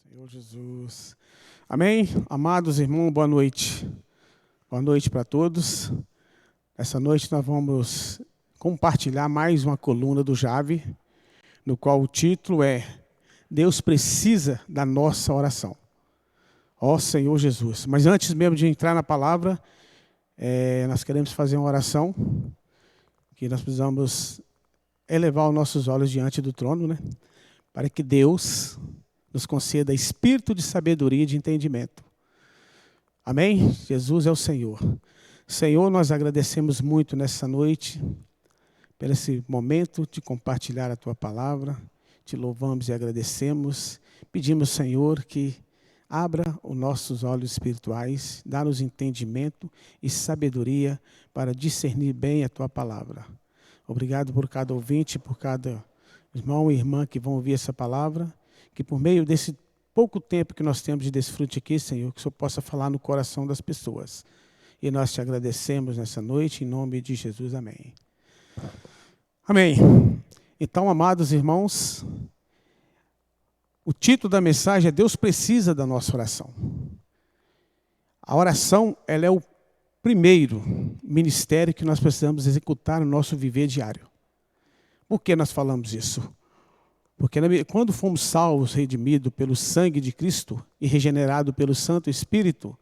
Senhor Jesus. Amém? Amados irmãos, boa noite. Boa noite para todos. Essa noite nós vamos compartilhar mais uma coluna do Jave, no qual o título é Deus precisa da nossa oração. Ó Senhor Jesus. Mas antes mesmo de entrar na palavra, nós queremos fazer uma oração, que nós precisamos elevar os nossos olhos diante do trono, né? Para que Deus nos conceda espírito de sabedoria e de entendimento. Amém? Jesus é o Senhor. Senhor, nós agradecemos muito nessa noite, por esse momento de compartilhar a Tua palavra. Te louvamos e agradecemos. Pedimos, Senhor, que abra os nossos olhos espirituais, dá-nos entendimento e sabedoria para discernir bem a Tua palavra. Obrigado por cada ouvinte, por cada irmão e irmã que vão ouvir essa palavra, que por meio desse pouco tempo que nós temos de desfrute aqui, Senhor, que o Senhor possa falar no coração das pessoas. E nós te agradecemos nessa noite, em nome de Jesus. Amém. Amém. Então, amados irmãos, o título da mensagem é Deus precisa da nossa oração. A oração, ela é o primeiro ministério que nós precisamos executar no nosso viver diário. Por que nós falamos isso? Porque quando fomos salvos, redimidos pelo sangue de Cristo e regenerados pelo Santo Espírito,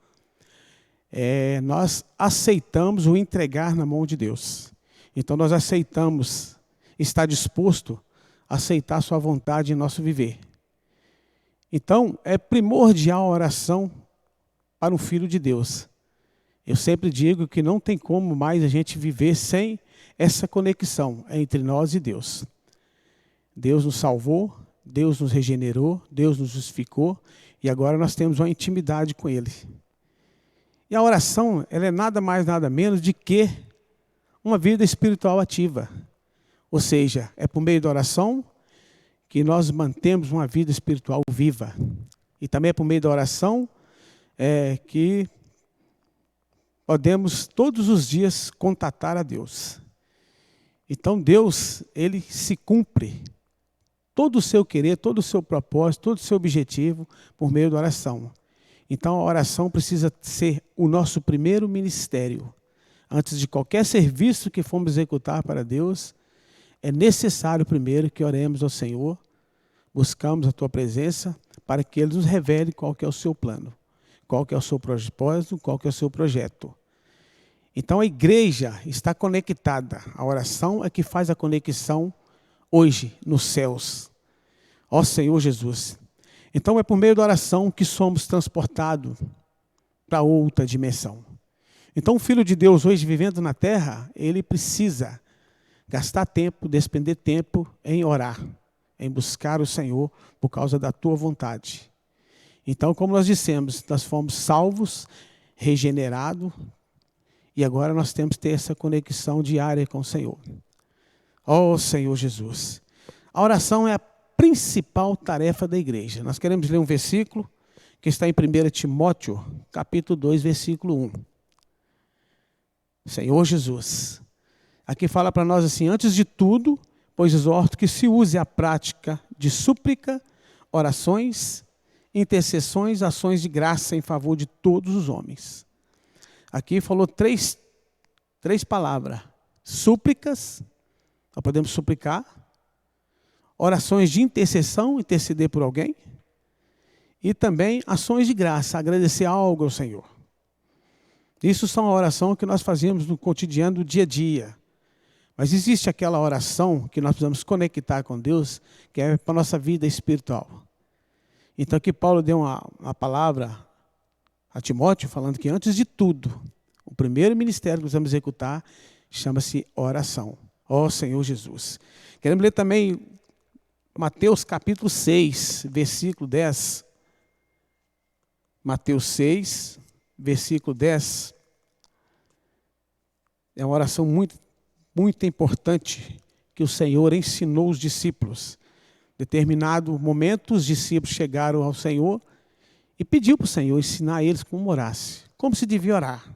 nós aceitamos o entregar na mão de Deus. Então nós aceitamos, estar disposto a aceitar a sua vontade em nosso viver. Então é primordial a oração para um filho de Deus. Eu sempre digo que não tem como mais a gente viver sem essa conexão entre nós e Deus. Deus nos salvou, Deus nos regenerou, Deus nos justificou e agora nós temos uma intimidade com Ele. E a oração, ela é nada mais, nada menos de que uma vida espiritual ativa. Ou seja, é por meio da oração que nós mantemos uma vida espiritual viva. E também é por meio da oração que podemos todos os dias contatar a Deus. Então Deus, Ele se cumpre todo o seu querer, todo o seu propósito, todo o seu objetivo por meio da oração. Então a oração precisa ser o nosso primeiro ministério. Antes de qualquer serviço que formos executar para Deus, é necessário primeiro que oremos ao Senhor, buscamos a Tua presença para que Ele nos revele qual que é o seu plano, qual que é o seu propósito, qual que é o seu projeto. Então a igreja está conectada. A oração é que faz a conexão hoje nos céus. Ó Senhor Jesus. Então é por meio da oração que somos transportados para outra dimensão. Então o Filho de Deus hoje vivendo na terra, ele precisa gastar tempo, despender tempo em orar, em buscar o Senhor por causa da Tua vontade. Então, como nós dissemos, nós fomos salvos, regenerados, e agora nós temos que ter essa conexão diária com o Senhor. Ó Senhor Jesus. A oração é a principal tarefa da igreja. Nós queremos ler um versículo que está em 1 Timóteo, capítulo 2, versículo 1. Senhor Jesus. Aqui fala para nós assim, antes de tudo, pois exorto que se use a prática de súplica, orações, intercessões, ações de graça em favor de todos os homens. Aqui falou três palavras. Súplicas, nós podemos suplicar. Orações de intercessão, interceder por alguém. E também ações de graça, agradecer algo ao Senhor. Isso são a oração que nós fazemos no cotidiano do dia a dia. Mas existe aquela oração que nós precisamos conectar com Deus, que é para a nossa vida espiritual. Então aqui Paulo deu uma palavra a Timóteo, falando que antes de tudo, o primeiro ministério que nós vamos executar chama-se oração. Ó Senhor Jesus. Queremos ler também Mateus capítulo 6, versículo 10. Mateus 6, versículo 10. É uma oração muito importante que o Senhor ensinou os discípulos. Em determinado momento, os discípulos chegaram ao Senhor e pediu para o Senhor ensinar eles como orasse, como se devia orar.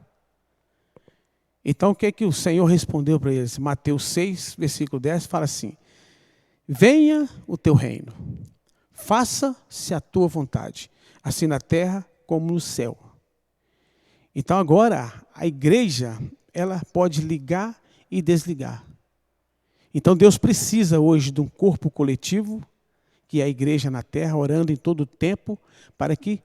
Então, o que é que o Senhor respondeu para eles? Mateus 6, versículo 10, fala assim: venha o teu reino, faça-se a tua vontade, assim na terra como no céu. Então agora a igreja, ela pode ligar e desligar. Então Deus precisa hoje de um corpo coletivo, que é a igreja na terra, orando em todo o tempo, para que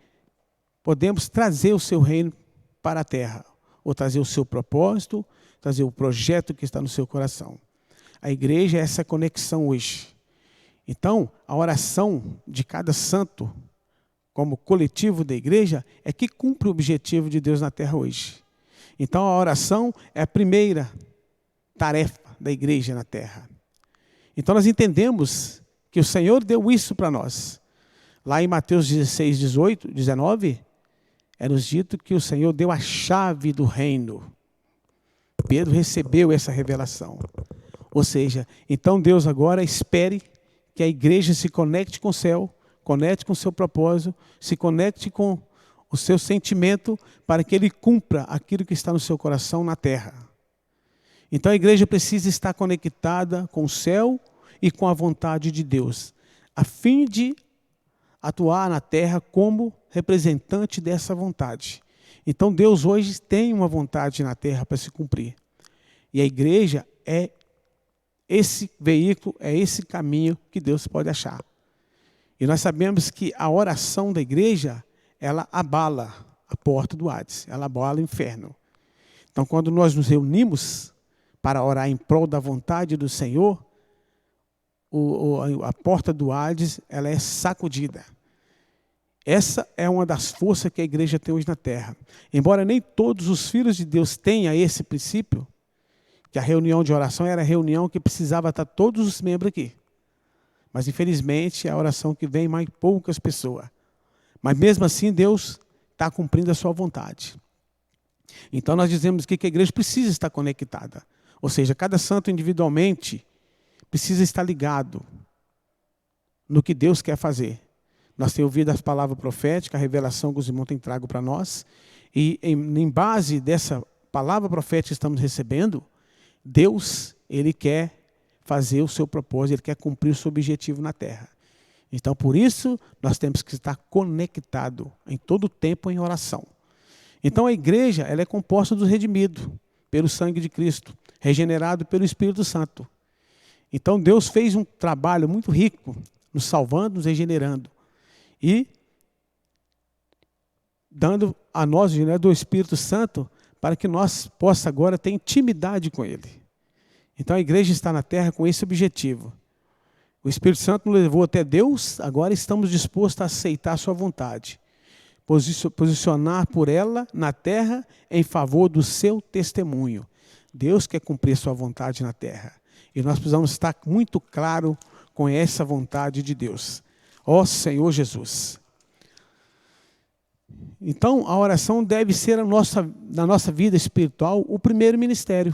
podemos trazer o seu reino para a terra, ou trazer o seu propósito, trazer o projeto que está no seu coração. A igreja é essa conexão hoje. Então, a oração de cada santo, como coletivo da igreja, é que cumpre o objetivo de Deus na terra hoje. Então, a oração é a primeira tarefa da igreja na terra. Então, nós entendemos que o Senhor deu isso para nós. Lá em Mateus 16, 18, 19, é nos dito que o Senhor deu a chave do reino. Pedro recebeu essa revelação. Ou seja, então Deus agora espere que a igreja se conecte com o céu, conecte com o seu propósito, se conecte com o seu sentimento, para que ele cumpra aquilo que está no seu coração na terra. Então a igreja precisa estar conectada com o céu e com a vontade de Deus, a fim de atuar na terra como representante dessa vontade. Então Deus hoje tem uma vontade na terra para se cumprir. E a igreja é esse veículo, é esse caminho que Deus pode achar. E nós sabemos que a oração da igreja, ela abala a porta do Hades, ela abala o inferno. Então, quando nós nos reunimos para orar em prol da vontade do Senhor, a porta do Hades, ela é sacudida. Essa é uma das forças que a igreja tem hoje na terra. Embora nem todos os filhos de Deus tenham esse princípio, que a reunião de oração era a reunião que precisava estar todos os membros aqui. Mas, infelizmente, é a oração que vem mais poucas pessoas. Mas, mesmo assim, Deus está cumprindo a sua vontade. Então, nós dizemos que a igreja precisa estar conectada. Ou seja, cada santo individualmente precisa estar ligado no que Deus quer fazer. Nós temos ouvido as palavras proféticas, a revelação que os irmãos têm trago para nós. E, em base dessa palavra profética que estamos recebendo, Deus, Ele quer fazer o seu propósito, Ele quer cumprir o seu objetivo na terra. Então, por isso, nós temos que estar conectados em todo o tempo em oração. Então, a igreja, ela é composta dos redimidos pelo sangue de Cristo, regenerado pelo Espírito Santo. Então, Deus fez um trabalho muito rico, nos salvando, nos regenerando. E dando a nós, né, do Espírito Santo, para que nós possamos agora ter intimidade com Ele. Então a igreja está na terra com esse objetivo. O Espírito Santo nos levou até Deus, agora estamos dispostos a aceitar a sua vontade. Posicionar por ela na terra em favor do seu testemunho. Deus quer cumprir sua vontade na terra. E nós precisamos estar muito claro com essa vontade de Deus. Ó Senhor Jesus. Então, a oração deve ser na nossa vida espiritual o primeiro ministério.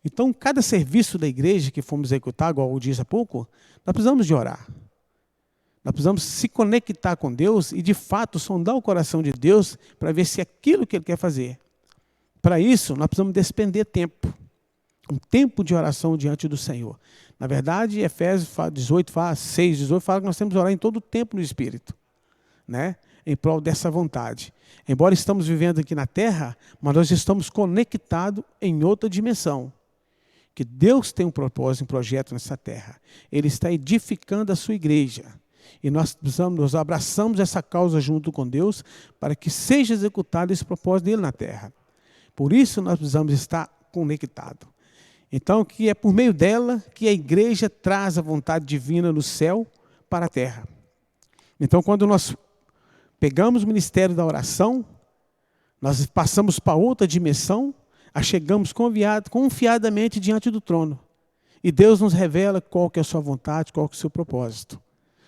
Então, cada serviço da igreja que fomos executar, igual eu disse há pouco, nós precisamos de orar. Nós precisamos se conectar com Deus e, de fato, sondar o coração de Deus para ver se é aquilo que Ele quer fazer. Para isso, nós precisamos despender tempo. Um tempo de oração diante do Senhor. Na verdade, Efésios 6, 18 fala que nós temos que orar em todo o tempo no Espírito, né? Em prol dessa vontade. Embora estamos vivendo aqui na terra, mas nós estamos conectados em outra dimensão. Que Deus tem um propósito, um projeto nessa terra. Ele está edificando a sua igreja. E nós abraçamos essa causa junto com Deus para que seja executado esse propósito dele na terra. Por isso nós precisamos estar conectados. Então, que é por meio dela que a igreja traz a vontade divina no céu para a terra. Então, quando nós pegamos o ministério da oração, nós passamos para outra dimensão, chegamos confiadamente diante do trono. E Deus nos revela qual que é a sua vontade, qual que é o seu propósito.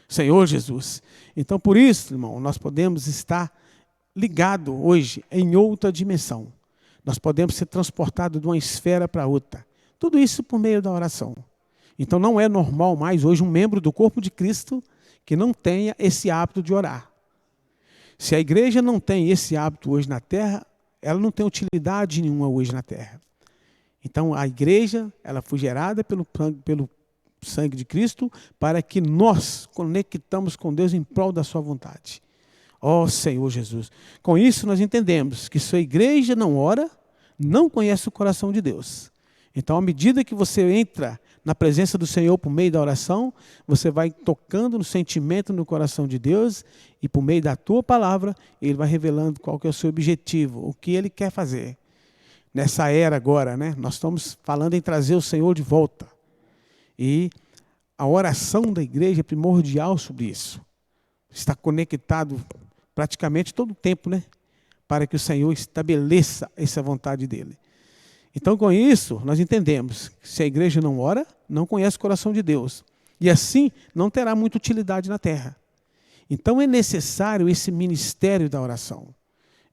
Senhor Jesus. Então, por isso, irmão, nós podemos estar ligados hoje em outra dimensão. Nós podemos ser transportados de uma esfera para outra. Tudo isso por meio da oração. Então, não é normal mais hoje um membro do corpo de Cristo que não tenha esse hábito de orar. Se a igreja não tem esse hábito hoje na terra, ela não tem utilidade nenhuma hoje na terra. Então, a igreja, ela foi gerada pelo sangue de Cristo, para que nós conectamos com Deus em prol da sua vontade. Ó Senhor Jesus. Com isso nós entendemos que sua igreja não ora, não conhece o coração de Deus. Então, à medida que você entra na presença do Senhor por meio da oração, você vai tocando no sentimento no coração de Deus e por meio da tua palavra, Ele vai revelando qual que é o seu objetivo, o que Ele quer fazer. Nessa era agora, né? Nós estamos falando em trazer o Senhor de volta. E a oração da igreja é primordial sobre isso. Está conectado praticamente todo o tempo, né? Para que o Senhor estabeleça essa vontade dEle. Então, com isso, nós entendemos que se a igreja não ora, não conhece o coração de Deus. E assim, não terá muita utilidade na terra. Então, é necessário esse ministério da oração.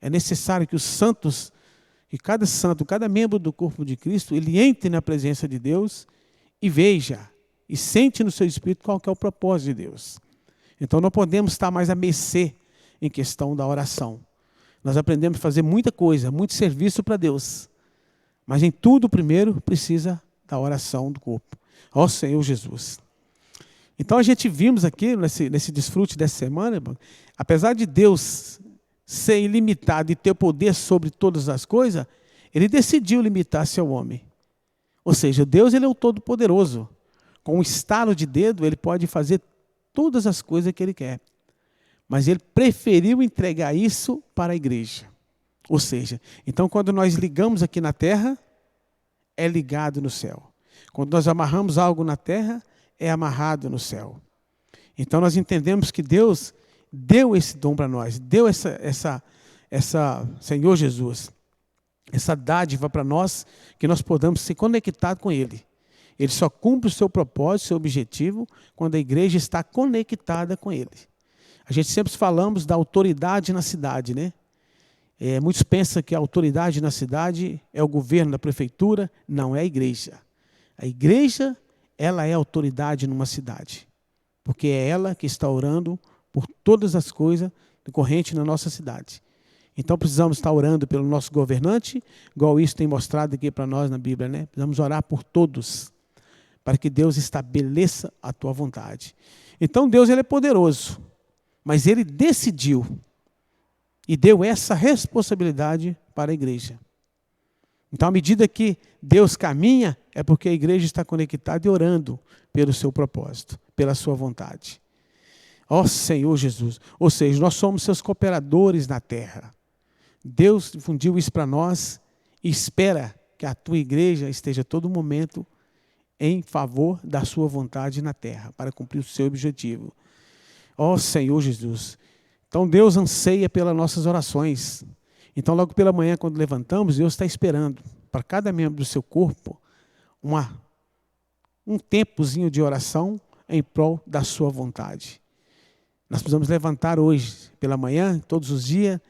É necessário que os santos, que cada santo, cada membro do corpo de Cristo, ele entre na presença de Deus e veja, e sente no seu espírito qual que é o propósito de Deus. Então, não podemos estar mais à mercê em questão da oração. Nós aprendemos a fazer muita coisa, muito serviço para Deus. Mas em tudo, primeiro, precisa da oração do corpo. Ó Senhor Jesus. Então, a gente vimos aqui, nesse desfrute dessa semana, apesar de Deus ser ilimitado e ter poder sobre todas as coisas, Ele decidiu limitar-se ao homem. Ou seja, Deus, Ele é o Todo-Poderoso. Com um estalo de dedo, Ele pode fazer todas as coisas que Ele quer. Mas Ele preferiu entregar isso para a igreja. Ou seja, então quando nós ligamos aqui na terra, é ligado no céu. Quando nós amarramos algo na terra, é amarrado no céu. Então nós entendemos que Deus deu esse dom para nós, deu essa Senhor Jesus, essa dádiva para nós, que nós podamos ser conectados com Ele. Ele só cumpre o seu propósito, o seu objetivo, quando a igreja está conectada com Ele. A gente sempre falamos da autoridade na cidade, né? Muitos pensam que a autoridade na cidade é o governo da prefeitura. Não, é a igreja. A igreja, ela é a autoridade numa cidade. Porque é ela que está orando por todas as coisas decorrentes na nossa cidade. Então precisamos estar orando pelo nosso governante, igual isso tem mostrado aqui para nós na Bíblia, né? Precisamos orar por todos, para que Deus estabeleça a tua vontade. Então Deus, Ele é poderoso, mas Ele decidiu e deu essa responsabilidade para a igreja. Então, à medida que Deus caminha, é porque a igreja está conectada e orando pelo seu propósito, pela sua vontade. Ó Senhor Jesus. Ou seja, nós somos seus cooperadores na terra. Deus fundiu isso para nós e espera que a tua igreja esteja a todo momento em favor da sua vontade na terra, para cumprir o seu objetivo. Ó Senhor Jesus. Então Deus anseia pelas nossas orações. Então logo pela manhã, quando levantamos, Deus está esperando para cada membro do seu corpo um tempozinho de oração em prol da sua vontade. Nós precisamos levantar hoje pela manhã, todos os dias,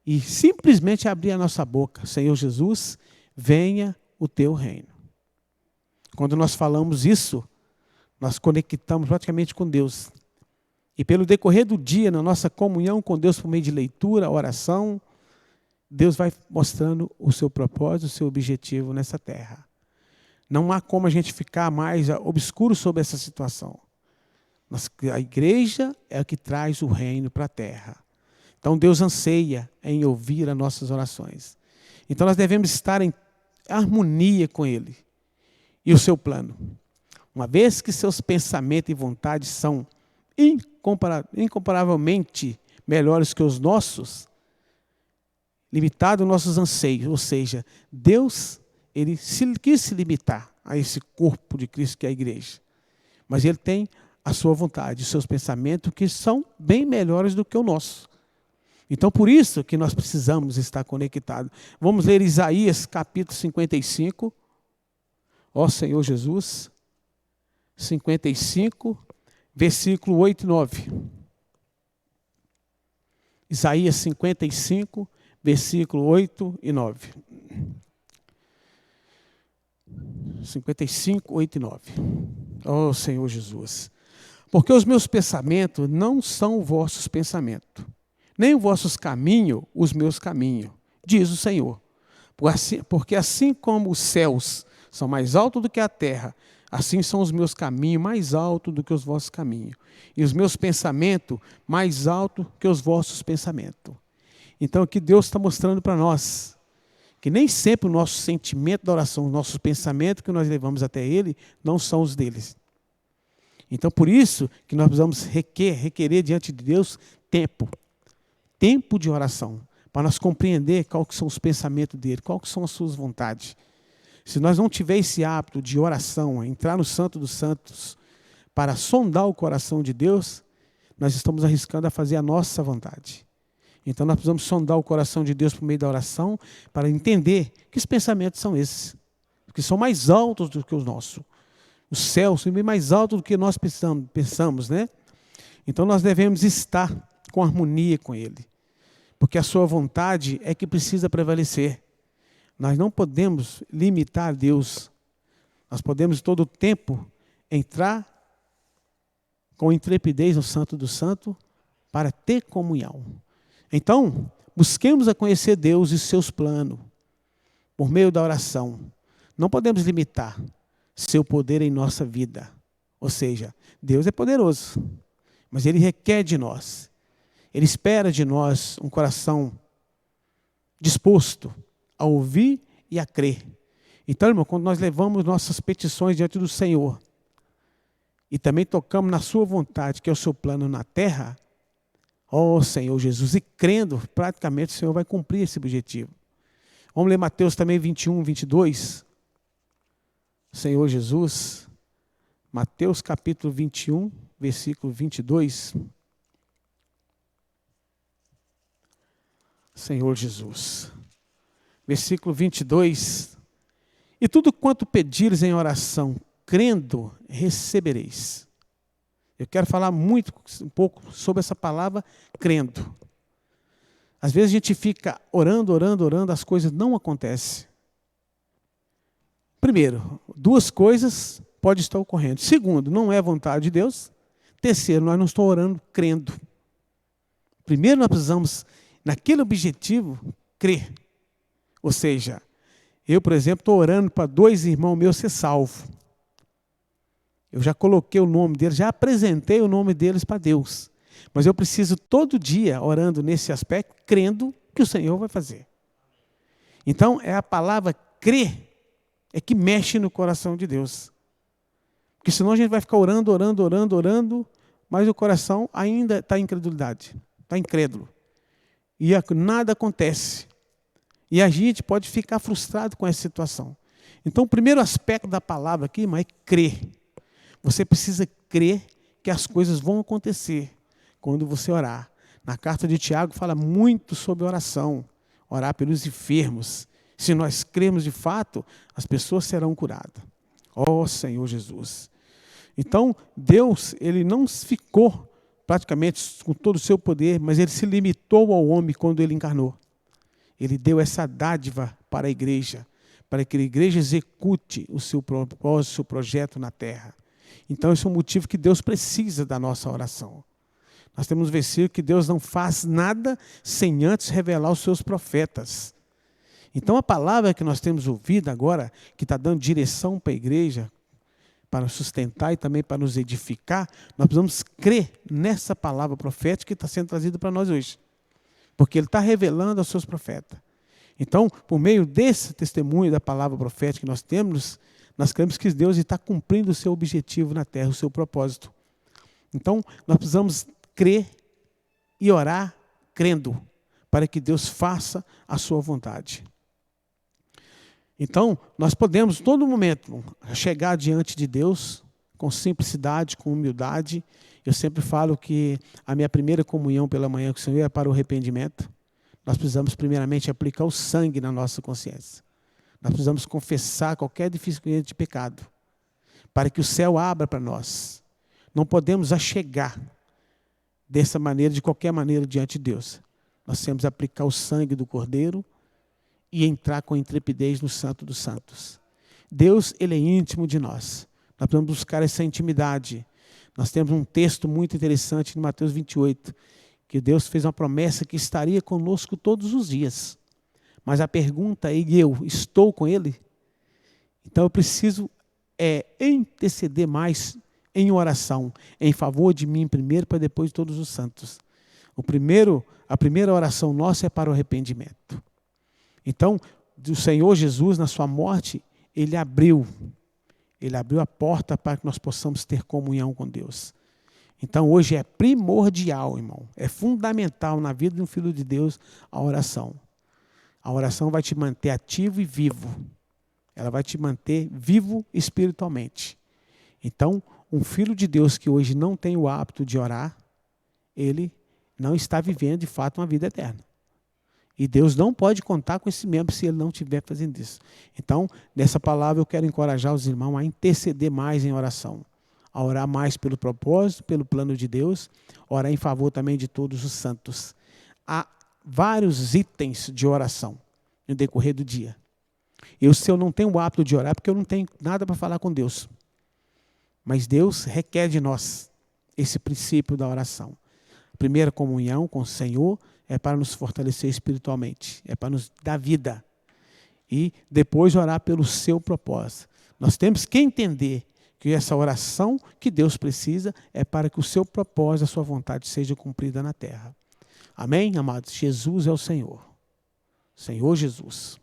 e simplesmente abrir a nossa boca. Senhor Jesus, venha o teu reino. Quando nós falamos isso, nós conectamos praticamente com Deus. E pelo decorrer do dia, na nossa comunhão com Deus por meio de leitura, oração, Deus vai mostrando o seu propósito, o seu objetivo nessa terra. Não há como a gente ficar mais obscuro sobre essa situação. A igreja é a que traz o reino para a terra. Então Deus anseia em ouvir as nossas orações. Então nós devemos estar em harmonia com Ele e o seu plano. Uma vez que seus pensamentos e vontades são incomparavelmente melhores que os nossos, limitado os nossos anseios, ou seja, Deus, Ele quis se limitar a esse corpo de Cristo que é a igreja, mas Ele tem a sua vontade, os seus pensamentos que são bem melhores do que o nosso. Então por isso que nós precisamos estar conectados. Vamos ler Isaías capítulo 55, ó Senhor Jesus, 55, versículo 8 e 9. Isaías 55, versículo 8 e 9. 55, 8 e 9. Ó Senhor Jesus. Porque os meus pensamentos não são vossos pensamentos, nem os vossos caminhos, os meus caminhos, diz o Senhor. Porque assim como os céus são mais altos do que a terra, Assim são os meus caminhos mais altos do que os vossos caminhos, e os meus pensamentos mais altos que os vossos pensamentos. Então, o que Deus está mostrando para nós, que nem sempre o nosso sentimento da oração, os nossos pensamentos que nós levamos até Ele, não são os deles. Então, por isso que nós precisamos requerer diante de Deus tempo de oração, para nós compreender quais são os pensamentos dele, quais são as suas vontades. Se nós não tivermos esse hábito de oração, entrar no Santo dos Santos, para sondar o coração de Deus, nós estamos arriscando a fazer a nossa vontade. Então nós precisamos sondar o coração de Deus por meio da oração, para entender que os pensamentos são esses, que são mais altos do que os nossos. Os céus são bem mais altos do que nós pensamos, né? Então nós devemos estar com harmonia com Ele, porque a sua vontade é que precisa prevalecer. Nós não podemos limitar Deus. Nós podemos todo o tempo entrar com intrepidez no Santo do Santo para ter comunhão. Então, busquemos a conhecer Deus e seus planos por meio da oração. Não podemos limitar seu poder em nossa vida. Ou seja, Deus é poderoso, mas Ele requer de nós. Ele espera de nós um coração disposto a ouvir e a crer. Então, irmão, quando nós levamos nossas petições diante do Senhor e também tocamos na sua vontade, que é o seu plano na terra, ó Senhor Jesus, e crendo, praticamente o Senhor vai cumprir esse objetivo. Vamos ler Mateus também 21, 22. Senhor Jesus, Mateus capítulo 21, versículo 22. Senhor Jesus. Versículo 22. E tudo quanto pedires em oração, crendo, recebereis. Eu quero falar um pouco sobre essa palavra, crendo. Às vezes a gente fica orando, as coisas não acontecem. Primeiro, duas coisas podem estar ocorrendo. Segundo, não é vontade de Deus. Terceiro, nós não estamos orando crendo. Primeiro, nós precisamos, naquele objetivo, crer. Ou seja, eu, por exemplo, estou orando para 2 irmãos meus ser salvos. Eu já coloquei o nome deles, já apresentei o nome deles para Deus. Mas eu preciso todo dia, orando nesse aspecto, crendo que o Senhor vai fazer. Então, é a palavra crer, é que mexe no coração de Deus. Porque senão a gente vai ficar orando, mas o coração ainda está em incredulidade, está incrédulo. E nada acontece. E a gente pode ficar frustrado com essa situação. Então, o primeiro aspecto da palavra aqui, irmão, é crer. Você precisa crer que as coisas vão acontecer quando você orar. Na carta de Tiago fala muito sobre oração, orar pelos enfermos. Se nós cremos de fato, as pessoas serão curadas. Ó Senhor Jesus. Então, Deus, Ele não ficou praticamente com todo o seu poder, mas Ele se limitou ao homem quando Ele encarnou. Ele deu essa dádiva para a igreja, para que a igreja execute o seu propósito, o seu projeto na terra. Então, esse é o motivo que Deus precisa da nossa oração. Nós temos um versículo que Deus não faz nada sem antes revelar os seus profetas. Então, a palavra que nós temos ouvido agora, que está dando direção para a igreja, para nos sustentar e também para nos edificar, nós precisamos crer nessa palavra profética que está sendo trazida para nós hoje. Porque Ele está revelando aos seus profetas. Então, por meio desse testemunho da palavra profética que nós temos, nós cremos que Deus está cumprindo o seu objetivo na terra, o seu propósito. Então, nós precisamos crer e orar crendo, para que Deus faça a sua vontade. Então, nós podemos, todo momento, chegar diante de Deus com simplicidade, com humildade. Eu sempre falo que a minha primeira comunhão pela manhã com o Senhor é para o arrependimento. Nós precisamos, primeiramente, aplicar o sangue na nossa consciência. Nós precisamos confessar qualquer dificuldade de pecado, para que o céu abra para nós. Não podemos achegar dessa maneira, de qualquer maneira, diante de Deus. Nós temos que aplicar o sangue do Cordeiro e entrar com intrepidez no Santo dos Santos. Deus, Ele é íntimo de nós. Nós precisamos buscar essa intimidade. Nós temos um texto muito interessante em Mateus 28, que Deus fez uma promessa que estaria conosco todos os dias. Mas a pergunta é, e eu estou com Ele? Então eu preciso é interceder mais em oração, em favor de mim primeiro, para depois de todos os santos. A primeira oração nossa é para o arrependimento. Então, o Senhor Jesus, na sua morte, Ele abriu a porta para que nós possamos ter comunhão com Deus. Então, hoje é primordial, irmão, é fundamental na vida de um filho de Deus a oração. A oração vai te manter ativo e vivo. Ela vai te manter vivo espiritualmente. Então, um filho de Deus que hoje não tem o hábito de orar, ele não está vivendo de fato uma vida eterna. E Deus não pode contar com esse membro se ele não estiver fazendo isso. Então, nessa palavra eu quero encorajar os irmãos a interceder mais em oração. A orar mais pelo propósito, pelo plano de Deus, orar em favor também de todos os santos. Há vários itens de oração no decorrer do dia. Se eu não tenho o hábito de orar, porque eu não tenho nada para falar com Deus. Mas Deus requer de nós esse princípio da oração. A primeira comunhão com o Senhor é para nos fortalecer espiritualmente, é para nos dar vida. E depois orar pelo seu propósito. Nós temos que entender que essa oração que Deus precisa é para que o seu propósito, a sua vontade seja cumprida na terra. Amém, amados? Jesus é o Senhor. Senhor Jesus.